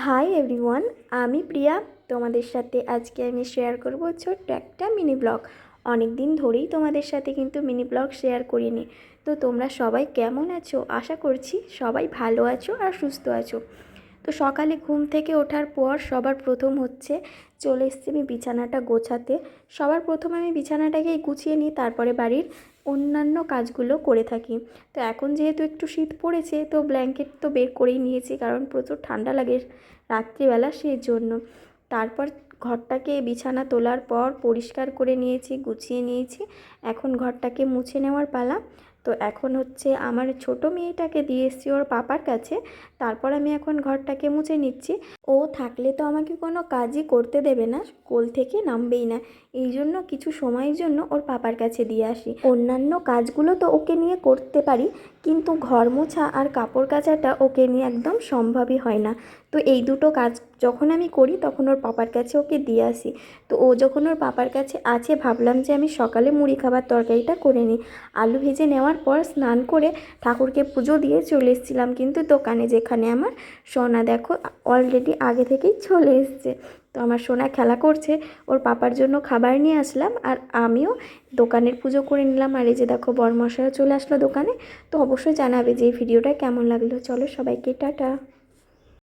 Hi everyone, আমি প্রিয়া। তোমাদের সাথে আজকে আমি শেয়ার করব ছোট্ট একটা মিনি ব্লগ। অনেক দিন ধরেই তোমাদের সাথে কিন্তু মিনি ব্লগ শেয়ার করিনি। তো তোমরা সবাই কেমন আছো? আশা করছি সবাই ভালো আছো আর সুস্থ আছো। তো সকালে ঘুম থেকে ওঠার পর সবার প্রথম হচ্ছে চলে এসেছি আমি বিছানাটা গোছাতে। সবার প্রথম আমি বিছানাটাকেই গুছিয়ে নিই, তারপরে বাড়ির অন্যান্য কাজগুলো করে থাকি। তো এখন যেহেতু একটু শীত পড়েছে, তো ব্ল্যাঙ্কেট তো বের করেই নিয়েছি, কারণ প্রচুর ঠান্ডা লাগে রাত্রিবেলা, সেই জন্য। তারপর ঘরটাকে বিছানা তোলার পর পরিষ্কার করে নিয়েছি, গুছিয়ে নিয়েছি। এখন ঘরটাকে মুছে নেওয়ার পালা। তো এখন হচ্ছে আমার ছোট মেয়েটাকে দিয়ে এসেছি ওর পাপার কাছে। তারপর আমি এখন ঘরটাকে মুছে নিচ্ছি। ও থাকলে তো আমাকে কোনো কাজই করতে দেবে না, কোল থেকে নামবেই না। এই জন্য কিছু সময়ের জন্য ওর পাপার কাছে দিয়ে আসি। অন্যান্য কাজগুলো তো ওকে নিয়ে করতে পারি, কিন্তু ঘর মোছা আর কাপড় কাচাটা ওকে নিয়ে একদম সম্ভবই হয় না। তো এই দুটো কাজ যখন আমি করি তখন ওর পাপার কাছে ওকে দিয়ে আসি। তো ও যখন ওর পাপার কাছে আছে, ভাবলাম যে আমি সকালে মুড়ি খাবার তরকারিটা করে নিই। আলু ভেজে নেওয়ার পর স্নান করে ঠাকুরকে পুজো দিয়ে চলে এসেছিলাম কিন্তু দোকানে, যেখানে আমার সোনা দেখো অলরেডি আগে থেকেই চলে এসছে। তো আমার সোনা খেলা করছে, ওর পাপার জন্য খাবার নিয়ে আসলাম আর আমিও দোকানের পুজো করে নিলাম। আর এই যে দেখো বরমশাইও চলে আসলো দোকানে। তো অবশ্যই জানাবে যে এই ভিডিওটা কেমন লাগলো। চলো সবাইকে টাটা।